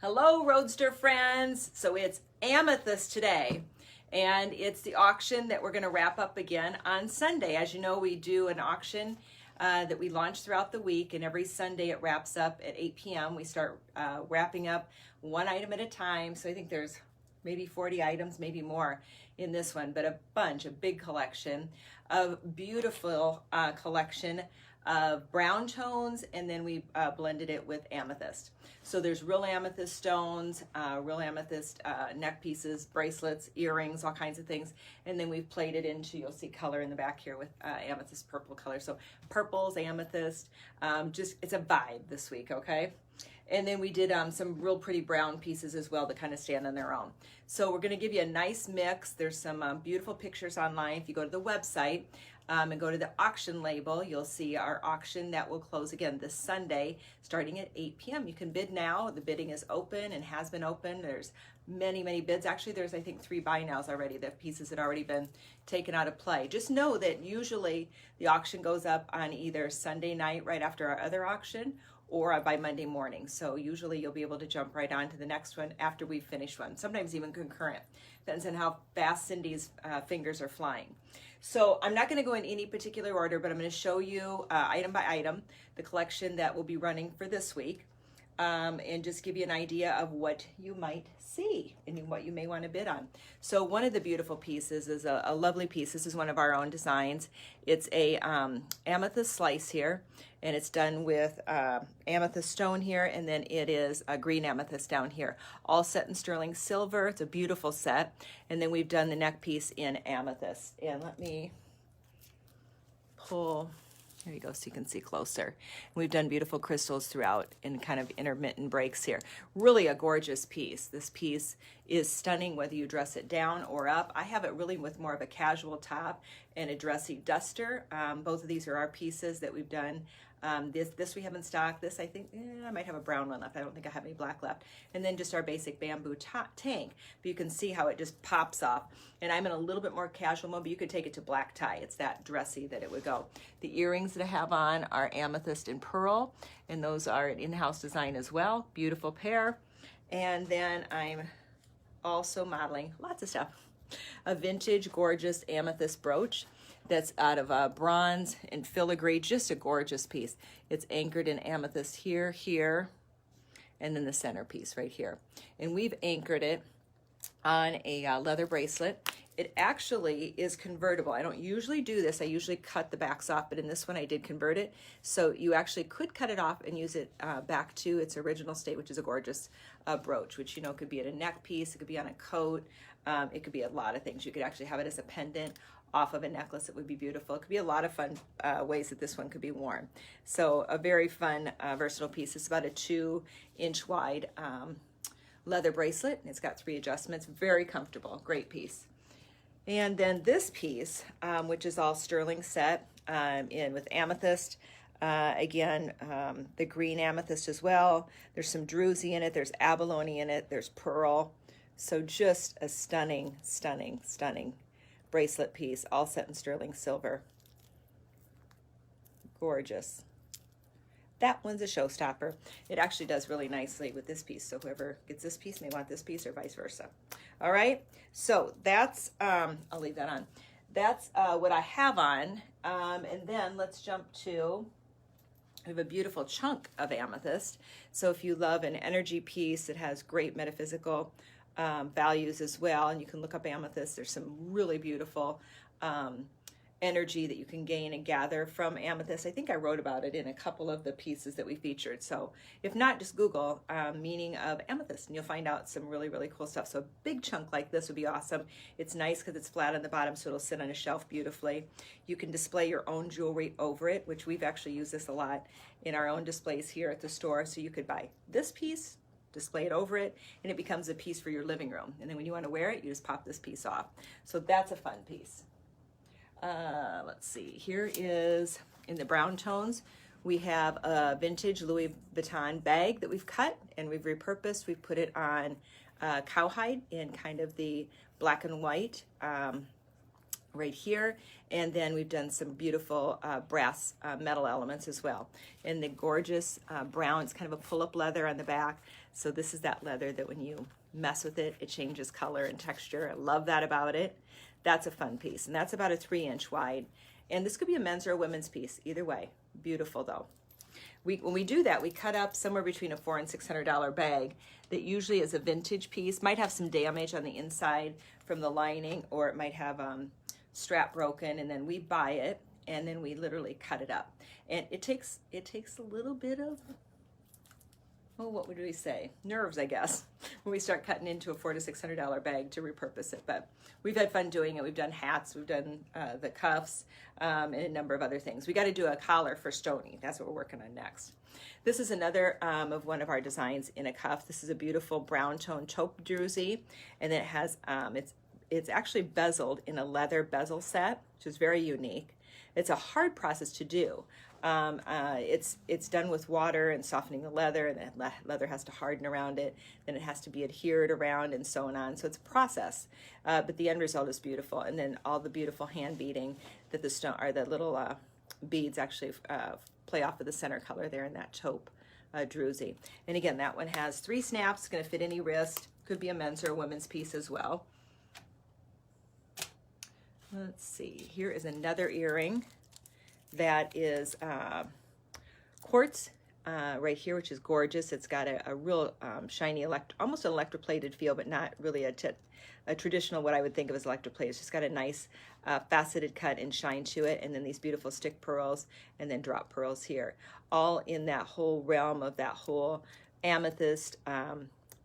Hello, Roadster friends. So it's Amethyst today, and it's the auction that we're going to wrap up again on Sunday. As you know, we do an auction that we launch throughout the week, and every Sunday it wraps up at 8 p.m. We start wrapping up one item at a time. So I think there's maybe 40 items, maybe more in this one, but a big collection of beautiful collection of brown tones, and then we blended it with amethyst. So there's real amethyst stones, real amethyst neck pieces, bracelets, earrings, all kinds of things, and then we've played it into, you'll see color in the back here with amethyst purple color. So purples, amethyst, just it's a vibe this week, okay? And then we did some real pretty brown pieces as well that kind of stand on their own. So we're going to give you a nice mix. There's some beautiful pictures online. If you go to the website and go to the auction label, you'll see our auction that will close again this Sunday starting at 8 p.m. You can bid now. The bidding is open and has been open. There's many bids. Actually, there's I think 3 buy nows already. The pieces had already been taken out of play. Just know that usually the auction goes up on either Sunday night right after our other auction or by Monday morning. So usually you'll be able to jump right on to the next one after we've finished one, sometimes even concurrent. Depends on how fast Cindy's fingers are flying. So I'm not gonna go in any particular order, but I'm gonna show you item by item, the collection that will be running for this week, and just give you an idea of what you might see and what you may want to bid on. So one of the beautiful pieces is a lovely piece. This is one of our own designs. It's a amethyst slice here, and it's done with amethyst stone here, and then it is a green amethyst down here, all set in sterling silver. It's a beautiful set, and then we've done the neck piece in amethyst. And let me pull, there you go, so you can see closer. We've done beautiful crystals throughout in kind of intermittent breaks here. Really a gorgeous piece. This piece is stunning whether you dress it down or up. I have it really with more of a casual top and a dressy duster. Both of these are our pieces that we've done. This we have in stock. This I think, I might have a brown one left. I don't think I have any black left. And then just our basic bamboo tank. But you can see how it just pops off. And I'm in a little bit more casual mode, but you could take it to black tie. It's that dressy that it would go. The earrings that I have on are amethyst and pearl, and those are an in-house design as well. Beautiful pair. And then I'm also modeling lots of stuff. A vintage, gorgeous amethyst brooch that's out of bronze and filigree, just a gorgeous piece. It's anchored in amethyst here, and then the centerpiece right here. And we've anchored it on a leather bracelet. It actually is convertible. I don't usually do this. I usually cut the backs off, but in this one I did convert it. So you actually could cut it off and use it back to its original state, which is a gorgeous brooch, which, you know, could be at a neck piece, it could be on a coat, it could be a lot of things. You could actually have it as a pendant off of a necklace. It would be beautiful. It could be a lot of fun ways that this one could be worn. So a very fun, versatile piece. It's about a 2-inch wide leather bracelet. It's got 3 adjustments. Very comfortable. Great piece. And then this piece, which is all sterling set in with amethyst. Again, the green amethyst as well. There's some druzy in it. There's abalone in it. There's pearl. So just a stunning bracelet piece, all set in sterling silver. Gorgeous. That one's a showstopper. It actually does really nicely with this piece, so whoever gets this piece may want this piece or vice versa. All right, so that's, I'll leave that on. That's what I have on, and then let's jump to, we have a beautiful chunk of amethyst. So if you love an energy piece that has great metaphysical values as well, and you can look up amethyst. There's some really beautiful energy that you can gain and gather from amethyst. I think I wrote about it in a couple of the pieces that we featured. So if not, just Google meaning of amethyst and you'll find out some really cool stuff. So a big chunk like this would be awesome. It's nice because it's flat on the bottom, so it'll sit on a shelf beautifully. You can display your own jewelry over it, which we've actually used this a lot in our own displays here at the store. So you could buy this piece, display it over it, and it becomes a piece for your living room. And then when you want to wear it, you just pop this piece off. So that's a fun piece. Let's see, here is, in the brown tones, we have a vintage Louis Vuitton bag that we've cut and we've repurposed. We've put it on cowhide in kind of the black and white right here. And then we've done some beautiful brass metal elements as well. And the gorgeous brown, it's kind of a pull-up leather on the back. So this is that leather that when you mess with it, it changes color and texture. I love that about it. That's a fun piece, and that's about a 3-inch wide. And this could be a men's or a women's piece, either way. Beautiful though. When we do that, we cut up somewhere between a $400 and $600 bag that usually is a vintage piece, might have some damage on the inside from the lining, or it might have strap broken, and then we buy it and then we literally cut it up. And it takes a little bit of, oh, what would we say? Nerves, I guess, when we start cutting into a $400 to $600 bag to repurpose it. But we've had fun doing it. We've done hats, we've done the cuffs, and a number of other things. We got to do a collar for Stony. That's what we're working on next. This is another of one of our designs in a cuff. This is a beautiful brown tone taupe druzy, and it has it's actually bezeled in a leather bezel set, which is very unique. It's a hard process to do. It's done with water and softening the leather, and the leather has to harden around it, then it has to be adhered around and sewn on. So it's a process, but the end result is beautiful. And then all the beautiful hand beading that the little beads actually play off of the center color there in that taupe druzy. And again, that one has 3 snaps, going to fit any wrist. Could be a men's or a women's piece as well. Let's see, here is another earring that is quartz right here, which is gorgeous. It's got a real shiny, almost an electroplated feel, but not really a traditional, what I would think of as electroplate. It's just got a nice faceted cut and shine to it, and then these beautiful stick pearls and then drop pearls here, all in that whole realm of that whole amethyst,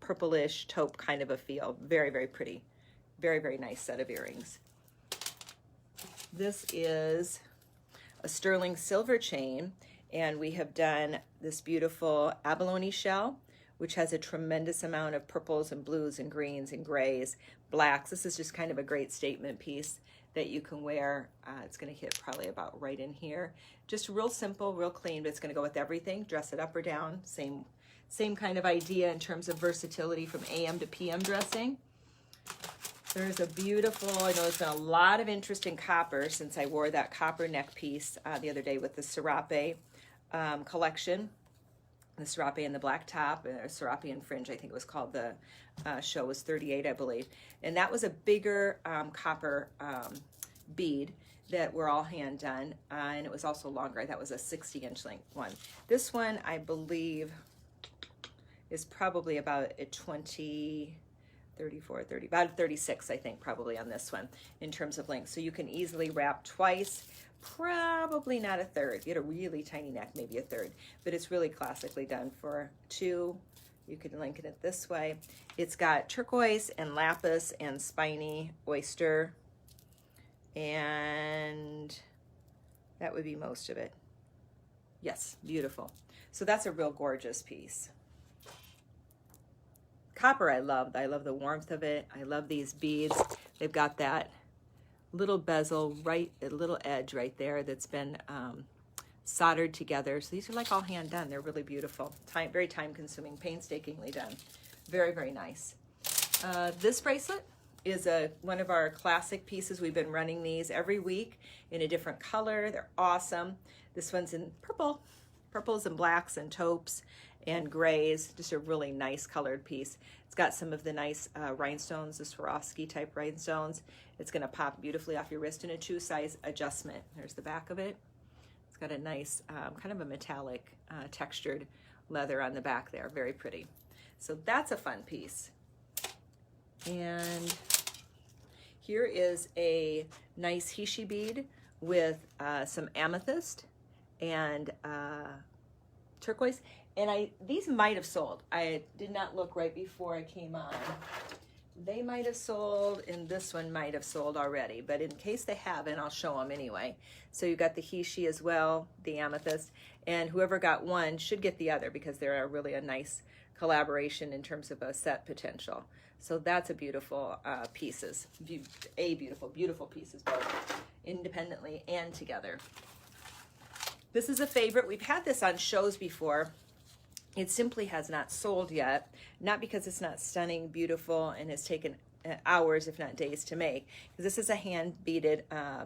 purplish taupe kind of a feel. Very, very pretty. Very, very nice set of earrings. This is a sterling silver chain, and we have done this beautiful abalone shell, which has a tremendous amount of purples and blues and greens and grays, blacks. This is just kind of a great statement piece that you can wear. It's going to hit probably about right in here. Just real simple, real clean, but it's going to go with everything. Dress it up or down. Same kind of idea in terms of versatility from AM to PM dressing. There's a beautiful, I know there's been a lot of interest in copper since I wore that copper neck piece the other day with the Serape collection. The Serape and the black top, Serape and fringe, I think it was called. The show was 38, I believe. And that was a bigger copper bead that were all hand done. And it was also longer. That was a 60-inch length one. This one, I believe, is probably about a 34, 30, about 36, I think, probably on this one in terms of length. So you can easily wrap twice, probably not a third. You get a really tiny neck, maybe a third, but it's really classically done for 2. You can lengthen it this way. It's got turquoise and lapis and spiny oyster, and that would be most of it. Yes, beautiful. So that's a real gorgeous piece. Copper I love. I love the warmth of it. I love these beads. They've got that little bezel, a little edge right there that's been soldered together. So these are like all hand done. They're really beautiful. Very time consuming, painstakingly done. Very, very nice. This bracelet is one of our classic pieces. We've been running these every week in a different color. They're awesome. This one's in purples and blacks and taupes and grays, just a really nice colored piece. It's got some of the nice rhinestones, the Swarovski type rhinestones. It's going to pop beautifully off your wrist in a 2-size adjustment. There's the back of it. It's got a nice kind of a metallic textured leather on the back there. Very pretty. So that's a fun piece. And here is a nice Hishi bead with some amethyst and turquoise. And these might have sold. I did not look right before I came on. They might have sold, and this one might have sold already. But in case they haven't, I'll show them anyway. So you've got the Hishi as well, the amethyst, and whoever got one should get the other because they're really a nice collaboration in terms of a set potential. So that's a beautiful pieces. Beautiful pieces, both independently and together. This is a favorite. We've had this on shows before. It simply has not sold yet, not because it's not stunning, beautiful, and has taken hours, if not days, to make. Because this is a hand-beaded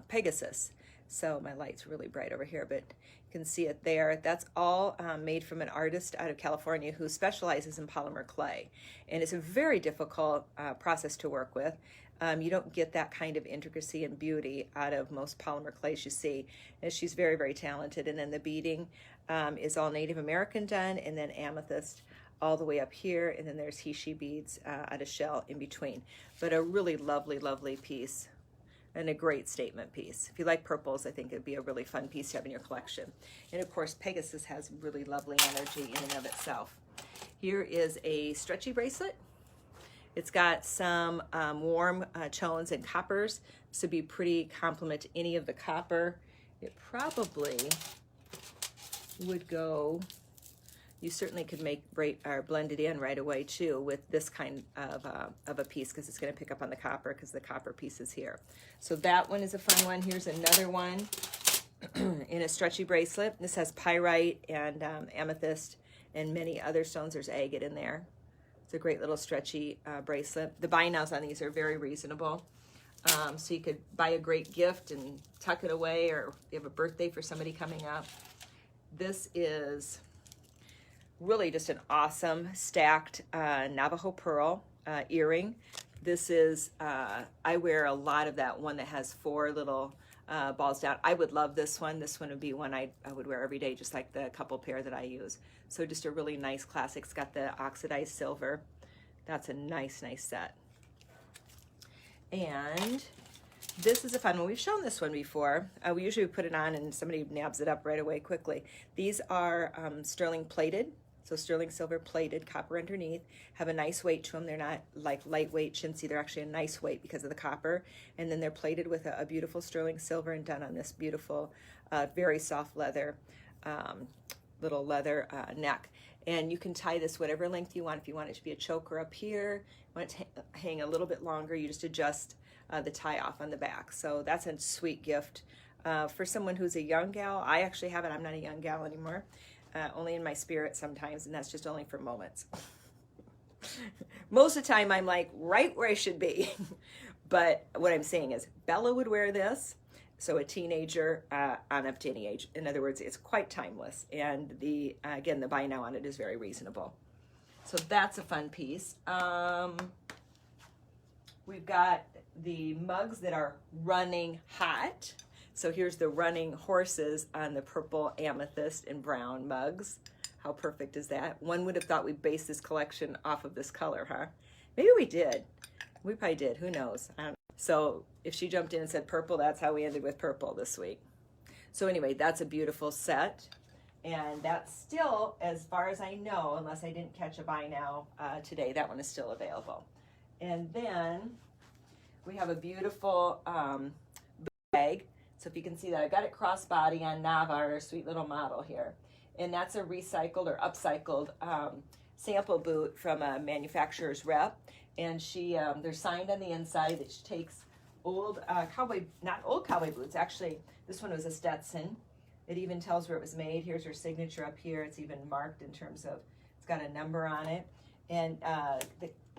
Pegasus. So my light's really bright over here, but you can see it there. That's all made from an artist out of California who specializes in polymer clay. And it's a very difficult process to work with. You don't get that kind of intricacy and beauty out of most polymer clays you see. And she's very, very talented. And then the beading is all Native American done, and then amethyst all the way up here. And then there's he, she beads out of shell in between. But a really lovely, lovely piece. And a great statement piece. If you like purples, I think it'd be a really fun piece to have in your collection. And of course, Pegasus has really lovely energy in and of itself. Here is a stretchy bracelet. It's got some warm tones and coppers. This would be pretty complement to any of the copper. It probably would go, you certainly could make or blend it in right away too with this kind of a piece, because it's going to pick up on the copper because the copper piece is here. So that one is a fun one. Here's another one in a stretchy bracelet. This has pyrite and amethyst and many other stones. There's agate in there. It's a great little stretchy bracelet. The buy nows on these are very reasonable. So you could buy a great gift and tuck it away, or you have a birthday for somebody coming up. This is really just an awesome stacked Navajo pearl earring. This is, I wear a lot of that one that has 4 little balls down. I would love this one. This one would be one I would wear every day, just like the couple pair that I use. So just a really nice classic. It's got the oxidized silver. That's a nice, nice set. And this is a fun one. We've shown this one before. We usually put it on and somebody nabs it up right away quickly. These are sterling plated. So sterling silver plated, copper underneath, have a nice weight to them. They're not like lightweight chintzy. They're actually a nice weight because of the copper. And then they're plated with a beautiful sterling silver and done on this beautiful, very soft leather, little leather neck. And you can tie this whatever length you want. If you want it to be a choker up here, you want it to hang a little bit longer, you just adjust the tie off on the back. So that's a sweet gift for someone who's a young gal. I actually have it. I'm not a young gal anymore. Only in my spirit sometimes, and that's just only for moments. Most of the time I'm like right where I should be. But what I'm saying is Bella would wear this, so a teenager on up to any age. In other words, it's quite timeless, and the again, the buy now on it is very reasonable. So that's a fun piece. We've got the mugs that are running hot. So here's the running horses on the purple, amethyst, and brown mugs. How perfect is that? One would have thought we based this collection off of this color, huh? Maybe we did. We probably did. Who knows? So if she jumped in and said purple, that's how we ended with purple this week. So anyway, that's a beautiful set. And that's still, as far as I know, unless I didn't catch a buy now today, that one is still available. And then we have a beautiful bag. So if you can see that, I've got it crossbody on Nava, our sweet little model here. And that's a recycled or upcycled sample boot from a manufacturer's rep. And she, they're signed on the inside that she takes old not old cowboy boots, actually, this one was a Stetson. It even tells where it was made. Here's her signature up here. It's even marked in terms of, it's got a number on it. And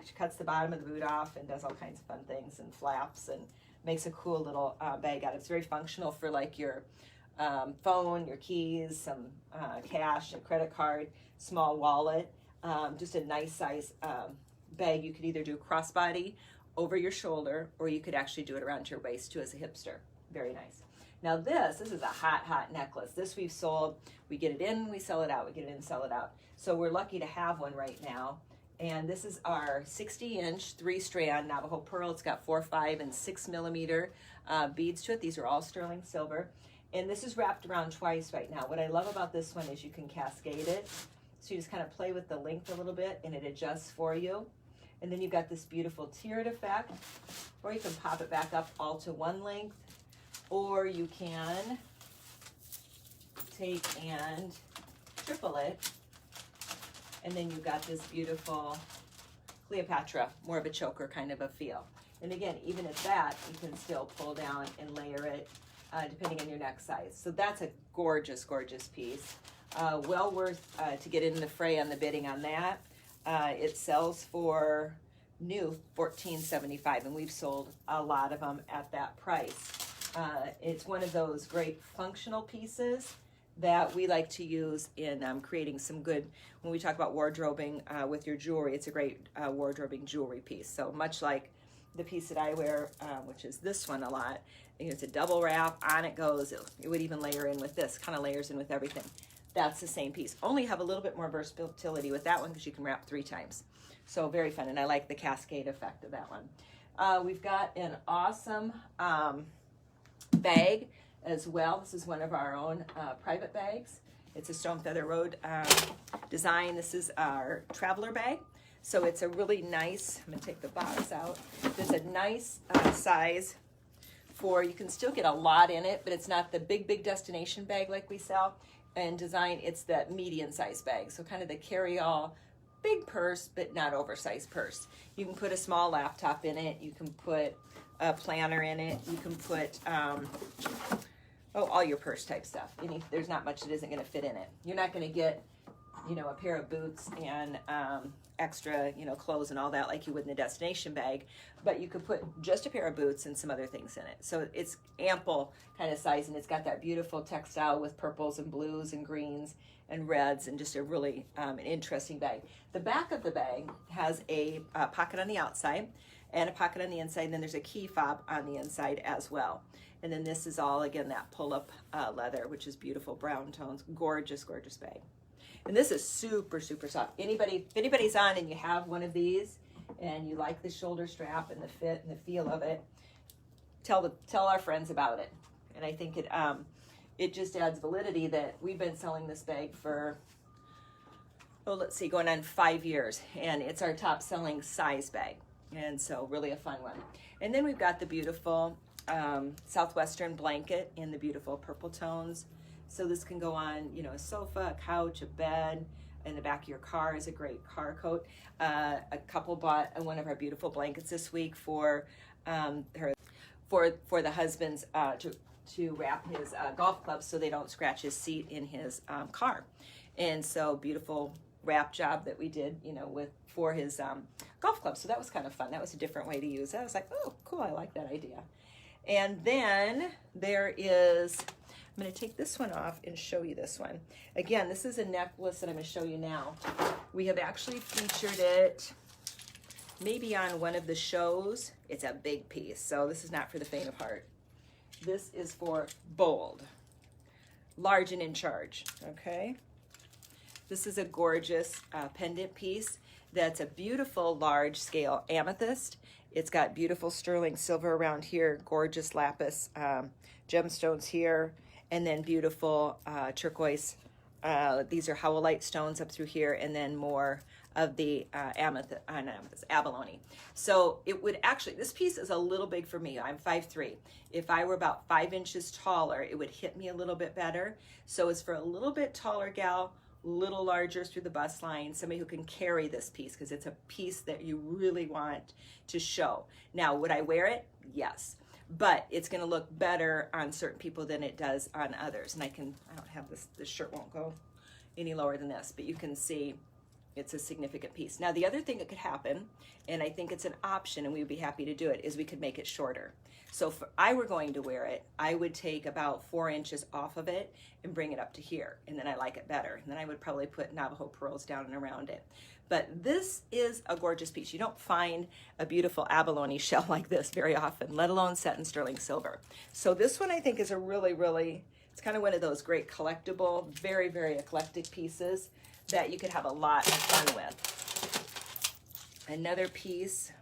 she cuts the bottom of the boot off and does all kinds of fun things and flaps and makes a cool little bag out of it. It's very functional for like your phone, your keys, some cash, a credit card, small wallet, just a nice size bag. You could either do crossbody over your shoulder, or you could actually do it around your waist too as a hipster. Very nice. Now this is a hot, hot necklace. This we've sold. We get it in, we sell it out. We get it in, sell it out. So we're lucky to have one right now. And this is our 60-inch 3-strand Navajo pearl. It's got 4, 5, and 6 millimeter beads to it. These are all sterling silver. And this is wrapped around twice right now. What I love about this one is you can cascade it. So you just kind of play with the length a little bit and it adjusts for you. And then you've got this beautiful tiered effect, or you can pop it back up all to one length, or you can take and triple it. And then you've got this beautiful Cleopatra, more of a choker kind of a feel. And again, even at that, you can still pull down and layer it depending on your neck size. So that's a gorgeous, gorgeous piece. Well worth to get in the fray on the bidding on that. It sells for new $14.75, and we've sold a lot of them at that price. It's one of those great functional pieces that we like to use in creating some good, when we talk about wardrobing with your jewelry, it's a great wardrobing jewelry piece. So much like the piece that I wear, which is this one a lot, it's a double wrap, on it goes, it would even layer in with this, kind of layers in with everything. That's the same piece. Only have a little bit more versatility with that one because you can wrap 3 times. So very fun, and I like the cascade effect of that one. We've got an awesome bag as well. This is one of our own private bags. It's a Stone Feather Road design. This is our traveler bag. So it's a really nice, I'm gonna take the box out. It's a nice size for, you can still get a lot in it, but it's not the big destination bag like we sell. And design, it's that medium sized bag. So kind of the carry-all, big purse, but not oversized purse. You can put a small laptop in it. You can put a planner in it. You can put, all your purse type stuff. There's not much that isn't gonna fit in it. You're not gonna get, a pair of boots and extra, clothes and all that like you would in the destination bag, but you could put just a pair of boots and some other things in it. So it's ample kind of size, and it's got that beautiful textile with purples and blues and greens and reds, and just a really an interesting bag. The back of the bag has a pocket on the outside and a pocket on the inside, and then there's a key fob on the inside as well. And then this is all, again, that pull-up leather, which is beautiful brown tones. Gorgeous, gorgeous bag. And this is super, super soft. If anybody's on and you have one of these and you like the shoulder strap and the fit and the feel of it, tell our friends about it. And I think it just adds validity that we've been selling this bag for, going on 5 years, and it's our top selling size bag. And so really a fun one. And then we've got the beautiful Southwestern blanket in the beautiful purple tones. So this can go on, a sofa, a couch, a bed. In the back of your car is a great car coat. A couple bought one of our beautiful blankets this week for the husband's to wrap his golf clubs so they don't scratch his seat in his car. And so beautiful wrap job that we did, for his golf club. So that was kind of fun. That was a different way to use it. I was like, oh, cool, I like that idea. And then there is, I'm going to take this one off and show you this one. Again, this is a necklace that I'm going to show you now. We have actually featured it maybe on one of the shows. It's a big piece, so this is not for the faint of heart. This is for bold, large and in charge, okay? This is a gorgeous pendant piece that's a beautiful large scale amethyst. It's got beautiful sterling silver around here, gorgeous lapis gemstones here, and then beautiful turquoise. These are howlite stones up through here, and then more of the abalone. So it would actually, this piece is a little big for me. I'm 5'3". If I were about 5 inches taller, it would hit me a little bit better. So it's for a little bit taller gal, little larger through the bust line, somebody who can carry this piece, because it's a piece that you really want to show. Now, would I wear it? Yes. But it's going to look better on certain people than it does on others. And I don't have this shirt won't go any lower than this, but you can see it's a significant piece. Now, the other thing that could happen, and I think it's an option and we would be happy to do it, is we could make it shorter. So if I were going to wear it, I would take about 4 inches off of it and bring it up to here. And then I like it better. And then I would probably put Navajo pearls down and around it. But this is a gorgeous piece. You don't find a beautiful abalone shell like this very often, let alone set in sterling silver. So this one I think is a really, really, it's kind of one of those great collectible, very, very eclectic pieces that you could have a lot of fun with. Another piece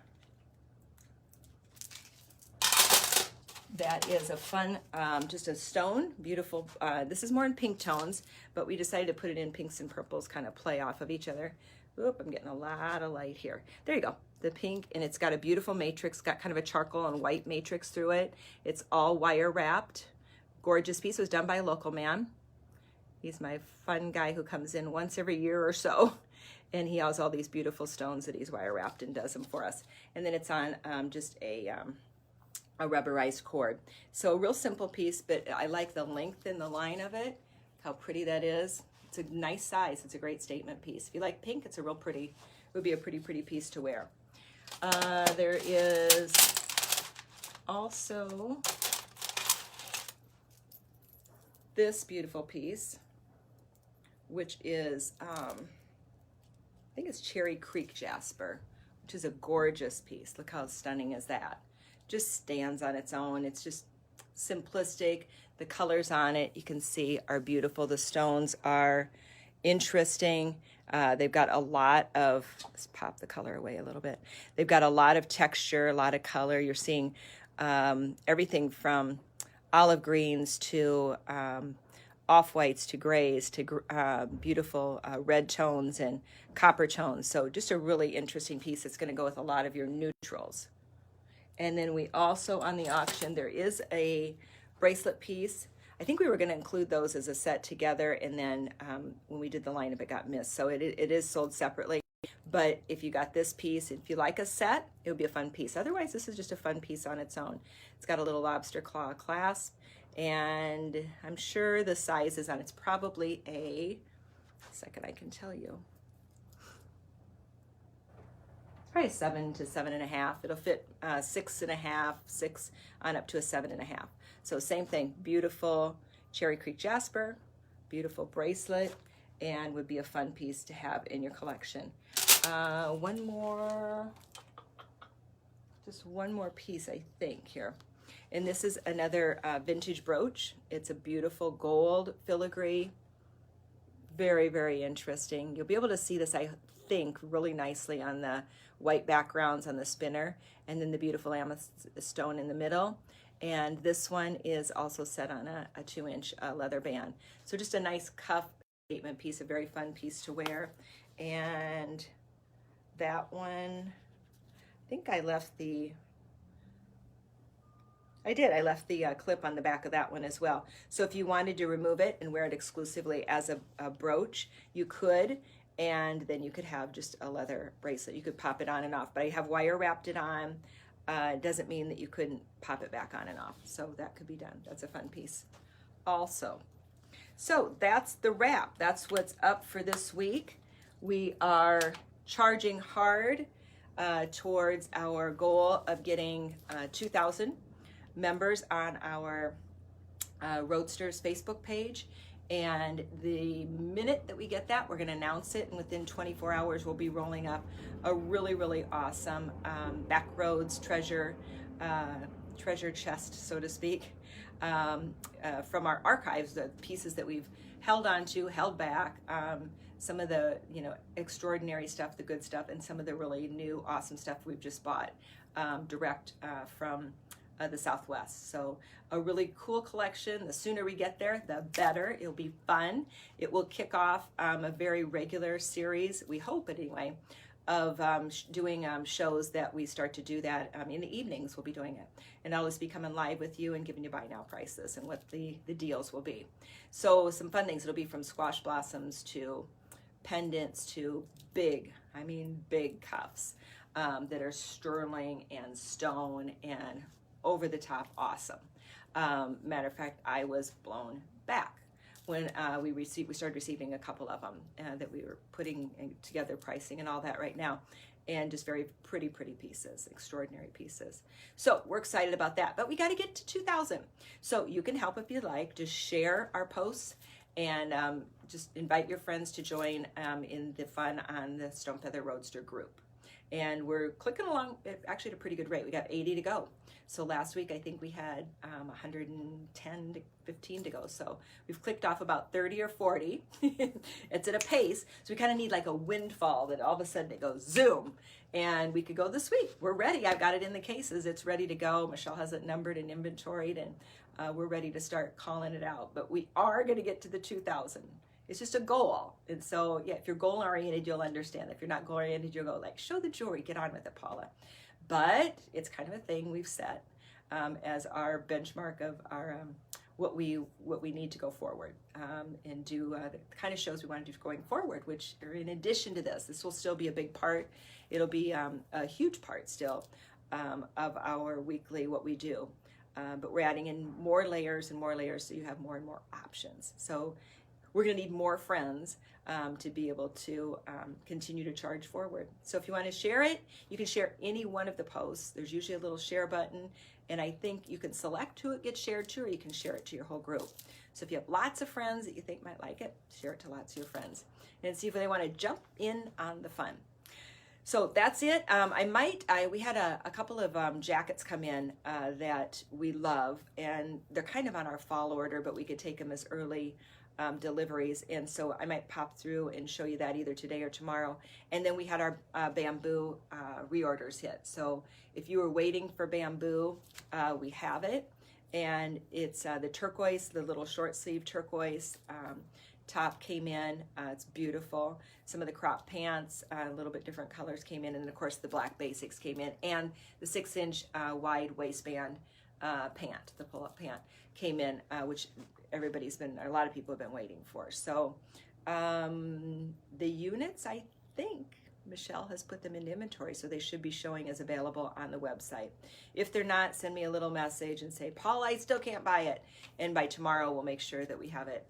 that is a fun, just a stone, beautiful. This is more in pink tones, but we decided to put it in pinks and purples, kind of play off of each other. Oop, I'm getting a lot of light here. There you go, the pink, and it's got a beautiful matrix, got kind of a charcoal and white matrix through it. It's all wire wrapped. Gorgeous piece. It was done by a local man. He's my fun guy who comes in once every year or so, and he has all these beautiful stones that he's wire wrapped and does them for us. And then it's on just a rubberized cord. So a real simple piece, but I like the length and the line of it, how pretty that is. It's a nice size. It's a great statement piece. If you like pink, it's a real pretty, it would be a pretty, pretty piece to wear. There is also this beautiful piece. which is, I think it's Cherry Creek Jasper, which is a gorgeous piece. Look how stunning is that. Just stands on its own. It's just simplistic. The colors on it, you can see, are beautiful. The stones are interesting. They've got a lot of, let's pop the color away a little bit. They've got a lot of texture, a lot of color. You're seeing everything from olive greens to off-whites to grays to beautiful red tones and copper tones. So just a really interesting piece that's going to go with a lot of your neutrals. And then we also, on the auction, there is a bracelet piece. I think we were going to include those as a set together, and then when we did the lineup, it got missed. So it is sold separately. But if you got this piece, if you like a set, it would be a fun piece. Otherwise, this is just a fun piece on its own. It's got a little lobster claw clasp, and I'm sure the size is on. It's probably a second, I can tell you. Probably 7 to 7.5. It'll fit 6.5, 6 on up to a 7.5. So same thing, beautiful Cherry Creek Jasper, beautiful bracelet, and would be a fun piece to have in your collection. One more piece, I think, here. And this is another vintage brooch. It's a beautiful gold filigree. Very, very interesting. You'll be able to see this, I think, really nicely on the white backgrounds on the spinner, and then the beautiful amethyst stone in the middle. And this one is also set on a 2-inch leather band. So just a nice cuff statement piece, a very fun piece to wear. And that one, I think I left the clip on the back of that one as well. So if you wanted to remove it and wear it exclusively as a brooch, you could, and then you could have just a leather bracelet. You could pop it on and off, but I have wire wrapped it on. Doesn't mean that you couldn't pop it back on and off. So that could be done. That's a fun piece also. So that's the wrap. That's what's up for this week. We are charging hard towards our goal of getting 2,000 members on our Roadsters Facebook page. And the minute that we get that, we're going to announce it, and within 24 hours we'll be rolling up a really, really awesome Backroads treasure chest, so to speak, from our archives, the pieces that we've held back, some of the extraordinary stuff, the good stuff, and some of the really new awesome stuff we've just bought direct from the Southwest. So a really cool collection. The sooner we get there, the better. It'll be fun. It will kick off a very regular series, we hope anyway, of doing shows that we start to do that in the evenings. We'll be doing it, and I'll just be coming live with you and giving you buy now prices and what the deals will be. So some fun things. It'll be from squash blossoms to pendants to big cuffs that are sterling and stone and over the top awesome. Matter of fact, I was blown back when we started receiving a couple of them that we were putting together pricing and all that right now, and just very pretty pieces, extraordinary pieces. So we're excited about that, but we got to get to 2,000. So you can help if you like. Just share our posts and just invite your friends to join in the fun on the Stone Feather Roadster group. And we're clicking along actually at a pretty good rate. We got 80 to go. So last week I think we had 110 to 15 to go. So we've clicked off about 30 or 40. It's at a pace. So we kind of need like a windfall that all of a sudden it goes zoom. And we could go this week. We're ready. I've got it in the cases. It's ready to go. Michelle has it numbered and inventoried, and we're ready to start calling it out. But we are going to get to the 2,000. It's just a goal. And so, yeah, if you're goal oriented, you'll understand. If you're not goal oriented, you'll go like, show the jewelry, get on with it, Paula. But it's kind of a thing we've set as our benchmark of our what we need to go forward and do the kind of shows we want to do going forward, which are in addition to this will still be a big part. It'll be a huge part still of our weekly what we do. But we're adding in more layers and more layers, so you have more and more options. So we're going to need more friends to be able to continue to charge forward. So if you want to share it, you can share any one of the posts. There's usually a little share button, and I think you can select who it gets shared to, or you can share it to your whole group. So if you have lots of friends that you think might like it, share it to lots of your friends and see if they want to jump in on the fun. So that's it. We had a couple of jackets come in that we love, and they're kind of on our fall order, but we could take them as early deliveries. And so I might pop through and show you that either today or tomorrow. And then we had our bamboo reorders hit. So if you were waiting for bamboo, we have it. And it's the turquoise, the little short sleeve turquoise top came in. It's beautiful. Some of the crop pants, a little bit different colors came in, and of course the black basics came in, and the 6-inch wide waistband pant, the pull-up pant came in, which a lot of people have been waiting for. So the units, I think Michelle has put them into inventory, so they should be showing as available on the website. If they're not, send me a little message and say, Paul, I still can't buy it. And by tomorrow, we'll make sure that we have it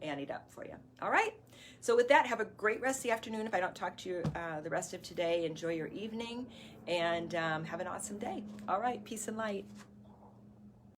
anteed up for you. All right. So with that, have a great rest of the afternoon. If I don't talk to you the rest of today, enjoy your evening and have an awesome day. All right. Peace and light.